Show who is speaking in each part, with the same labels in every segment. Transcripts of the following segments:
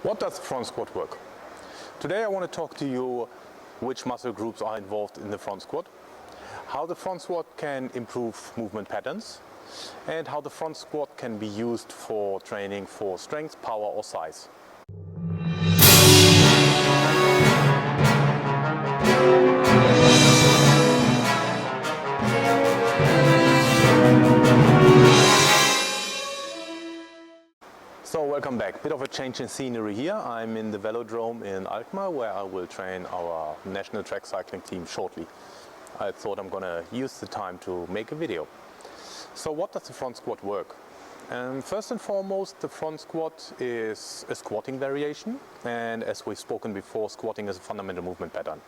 Speaker 1: What does the front squat work? Today I want to talk to you which muscle groups are involved in the front squat, how the front squat can improve movement patterns, and how the front squat can be used for training for strength, power or size. So welcome back. Bit of a change in scenery here. I'm in the velodrome in Alkmaar where I will train our national track cycling team shortly. I thought I'm gonna use the time to make a video. So what does the front squat work? First and foremost, the front squat is a squatting variation, and as we've spoken before, squatting is a fundamental movement pattern.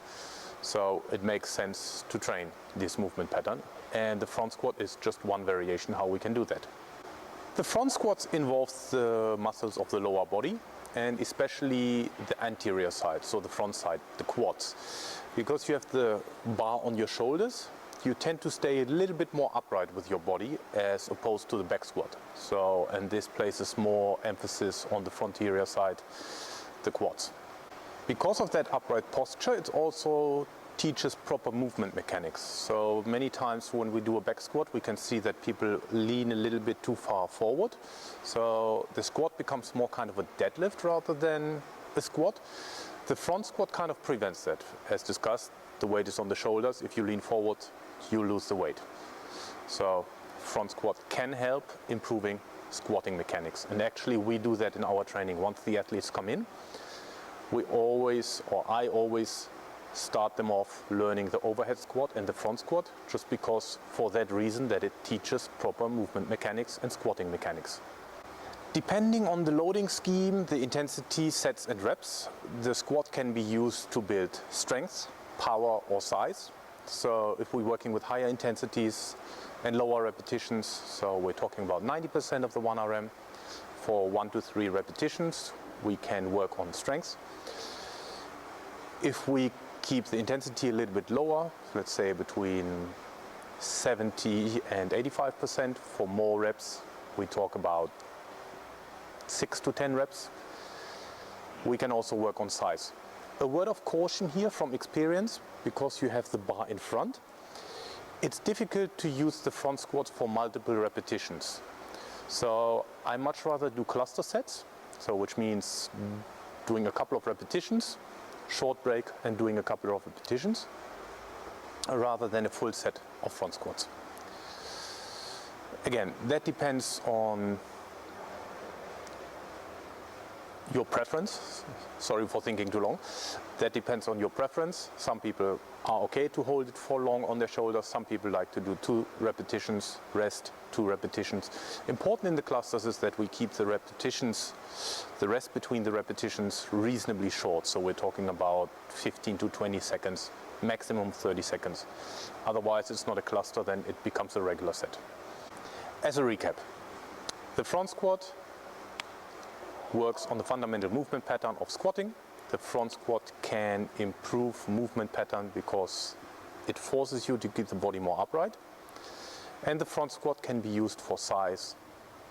Speaker 1: So it makes sense to train this movement pattern, and the front squat is just one variation how we can do that. The front squats involves the muscles of the lower body and especially the anterior side, so the front side, the quads. Because you have the bar on your shoulders, you tend to stay a little bit more upright with your body as opposed to the back squat. So, and this places more emphasis on the frontier side, the quads. Because of that upright posture, it also teaches proper movement mechanics. So many times when we do a back squat, we can see that people lean a little bit too far forward. So the squat becomes more kind of a deadlift rather than a squat. The front squat kind of prevents that. As discussed, the weight is on the shoulders. If you lean forward, you lose the weight. So front squat can help improving squatting mechanics. And actually we do that in our training. Once the athletes come in, I always start them off learning the overhead squat and the front squat, just because for that reason that it teaches proper movement mechanics and squatting mechanics. Depending on the loading scheme, the intensity, sets and reps, the squat can be used to build strength, power or size. So if we're working with higher intensities and lower repetitions, so we're talking about 90% of the 1RM, for 1 to 3 repetitions, we can work on strength. If we keep the intensity a little bit lower, let's say between 70 and 85%, for more reps, we talk about 6 to 10 reps. We can also work on size. A word of caution here from experience, because you have the bar in front, it's difficult to use the front squats for multiple repetitions. So I much rather do cluster sets, so which means doing a couple of repetitions, short break and doing a couple of repetitions, rather than a full set of front squats. Again, that depends on your preference. Sorry for thinking too long. That depends on your preference. Some people are okay to hold it for long on their shoulders. Some people like to do 2 repetitions, rest, 2 repetitions. Important in the clusters is that we keep the repetitions, the rest between the repetitions reasonably short. So we're talking about 15 to 20 seconds, maximum 30 seconds. Otherwise it's not a cluster, then it becomes a regular set. As a recap, the front squat works on the fundamental movement pattern of squatting. The front squat can improve movement pattern because it forces you to keep the body more upright. And the front squat can be used for size,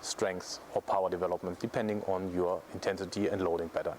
Speaker 1: strength or power development depending on your intensity and loading pattern.